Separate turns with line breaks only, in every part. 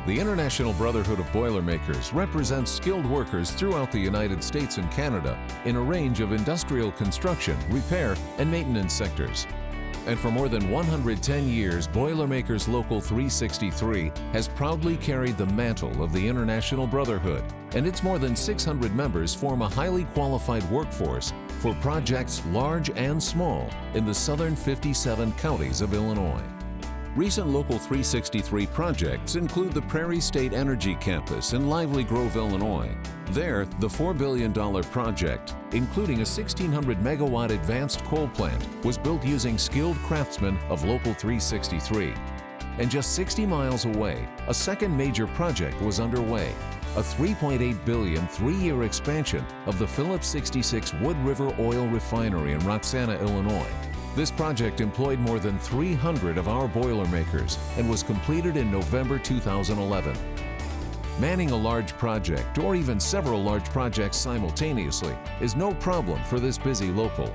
The International Brotherhood of Boilermakers represents skilled workers throughout the United States and Canada in a range of industrial construction, repair, and maintenance sectors. And for more than 110 years, Boilermakers Local 363 has proudly carried the mantle of the International Brotherhood, and its more than 600 members form a highly qualified workforce for projects large and small in the southern 57 counties of Illinois. Recent Local 363 projects include the Prairie State Energy Campus in Lively Grove, Illinois. There, the $4 billion project, including a 1,600 megawatt advanced coal plant, was built using skilled craftsmen of Local 363. And just 60 miles away, a second major project was underway, a $3.8 billion three-year expansion of the Phillips 66 Wood River Oil Refinery in Roxana, Illinois. This project employed more than 300 of our Boilermakers and was completed in November 2011. Manning a large project, or even several large projects simultaneously, is no problem for this busy local.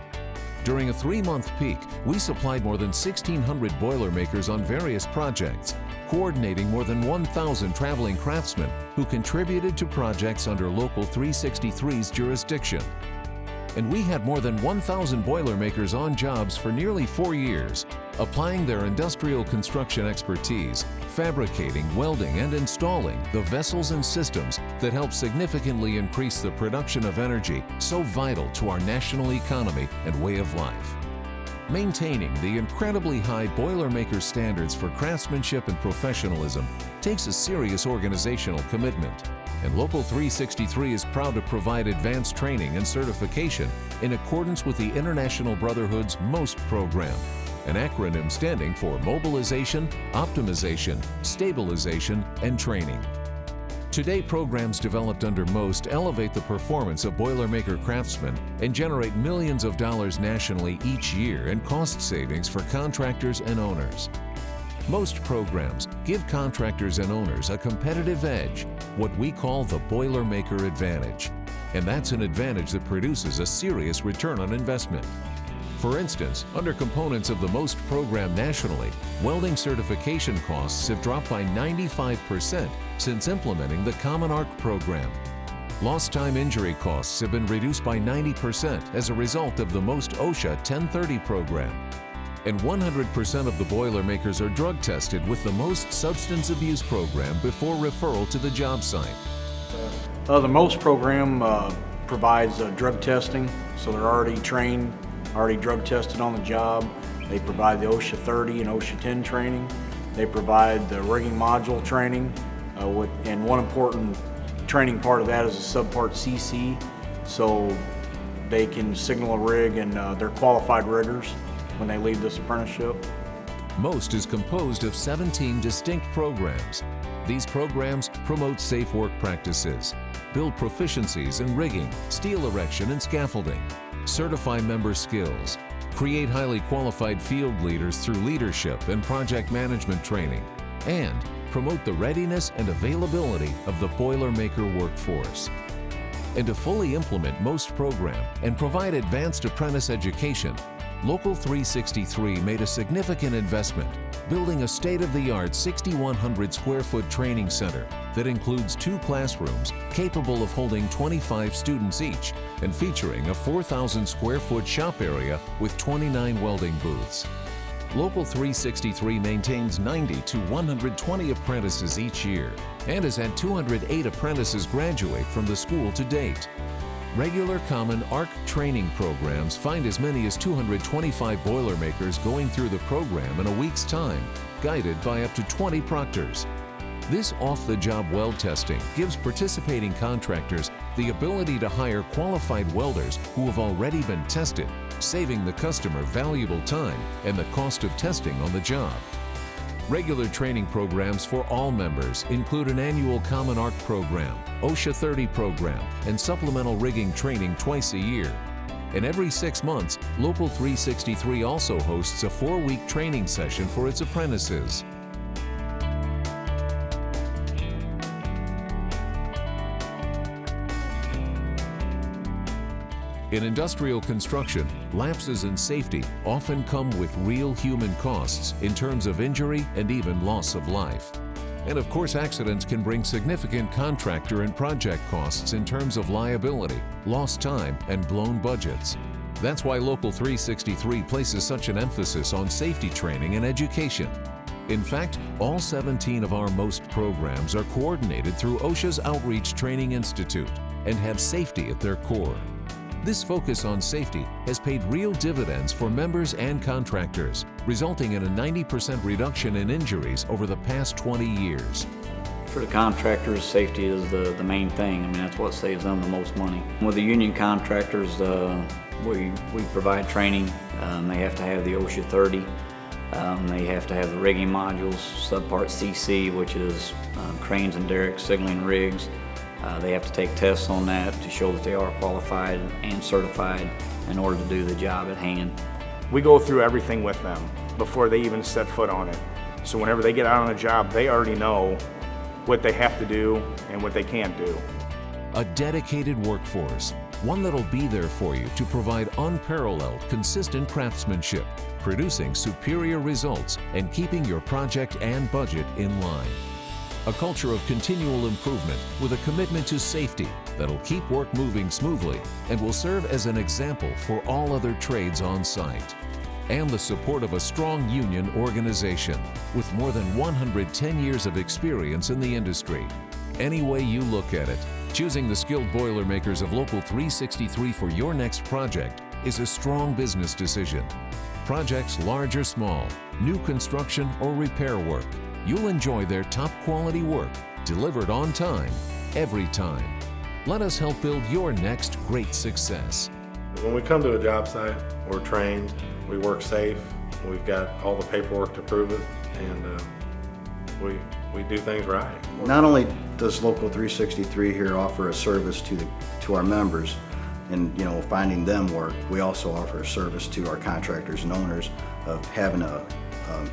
During a 3-month peak, we supplied more than 1,600 Boilermakers on various projects, coordinating more than 1,000 traveling craftsmen who contributed to projects under Local 363's jurisdiction. And we had more than 1,000 Boilermakers on jobs for nearly 4 years, applying their industrial construction expertise, fabricating, welding, and installing the vessels and systems that help significantly increase the production of energy so vital to our national economy and way of life. Maintaining the incredibly high Boilermaker standards for craftsmanship and professionalism takes a serious organizational commitment. And Local 363 is proud to provide advanced training and certification in accordance with the International Brotherhood's MOST program, an acronym standing for Mobilization, Optimization, Stabilization, and Training. Today, programs developed under MOST elevate the performance of Boilermaker craftsmen and generate millions of dollars nationally each year in cost savings for contractors and owners. Most programs give contractors and owners a competitive edge, what we call the Boilermaker advantage. And that's an advantage that produces a serious return on investment. For instance, under components of the MOST program nationally, welding certification costs have dropped by 95% since implementing the Common Arc program. Lost time injury costs have been reduced by 90% as a result of the MOST OSHA 1030 program. And 100% of the Boilermakers are drug tested with the MOST substance abuse program before referral to the job site.
The MOST program provides drug testing, so they're already trained, already drug tested on the job. They provide the OSHA 30 and OSHA 10 training. They provide the rigging module training, and one important training part of that is a subpart CC, so they can signal a rig, and they're qualified riggers when they leave this apprenticeship.
MOST is composed of 17 distinct programs. These programs promote safe work practices, build proficiencies in rigging, steel erection, and scaffolding, certify member skills, create highly qualified field leaders through leadership and project management training, and promote the readiness and availability of the Boilermaker workforce. And to fully implement MOST program and provide advanced apprentice education, Local 363 made a significant investment, building a state-of-the-art 6,100 square foot training center that includes 2 classrooms capable of holding 25 students each and featuring a 4,000 square foot shop area with 29 welding booths. Local 363 maintains 90 to 120 apprentices each year and has had 208 apprentices graduate from the school to date. Regular Common ARC training programs find as many as 225 Boilermakers going through the program in a week's time, guided by up to 20 proctors. This off-the-job weld testing gives participating contractors the ability to hire qualified welders who have already been tested, saving the customer valuable time and the cost of testing on the job. Regular training programs for all members include an annual Common Arc program, OSHA 30 program, and supplemental rigging training twice a year. And every 6 months, Local 363 also hosts a 4-week training session for its apprentices. In industrial construction, lapses in safety often come with real human costs in terms of injury and even loss of life. And of course, accidents can bring significant contractor and project costs in terms of liability, lost time, and blown budgets. That's why Local 363 places such an emphasis on safety training and education. In fact, all 17 of our most programs are coordinated through OSHA's Outreach Training Institute and have safety at their core. This focus on safety has paid real dividends for members and contractors, resulting in a 90% reduction in injuries over the past 20 years.
For the contractors, safety is the main thing. I mean, that's what saves them the most money. With the union contractors, we provide training. They have to have the OSHA 30. They have to have the rigging modules, subpart CC, which is cranes and derricks, signaling rigs. They have to take tests on that to show that they are qualified and certified in order to do the job at hand.
We go through everything with them before they even set foot on it. So whenever they get out on the job, they already know what they have to do and what they can't do.
A dedicated workforce, one that'll be there for you to provide unparalleled, consistent craftsmanship, producing superior results and keeping your project and budget in line. A culture of continual improvement with a commitment to safety that'll keep work moving smoothly and will serve as an example for all other trades on site. And the support of a strong union organization with more than 110 years of experience in the industry. Any way you look at it, choosing the skilled Boilermakers of Local 363 for your next project is a strong business decision. Projects large or small, new construction or repair work, you'll enjoy their top quality work, delivered on time, every time. Let us help build your next great success.
When we come to a job site, we're trained, we work safe, we've got all the paperwork to prove it, and we do things right.
Not only does Local 363 here offer a service to our members and finding them work, we also offer a service to our contractors and owners of having a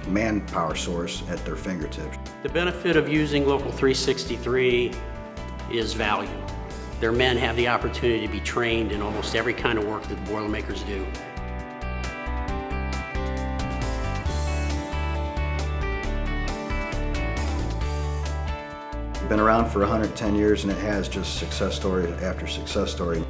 manpower source at their fingertips.
The benefit of using Local 363 is value. Their men have the opportunity to be trained in almost every kind of work that the Boilermakers do.
We've been around for 110 years and it has just success story after success story.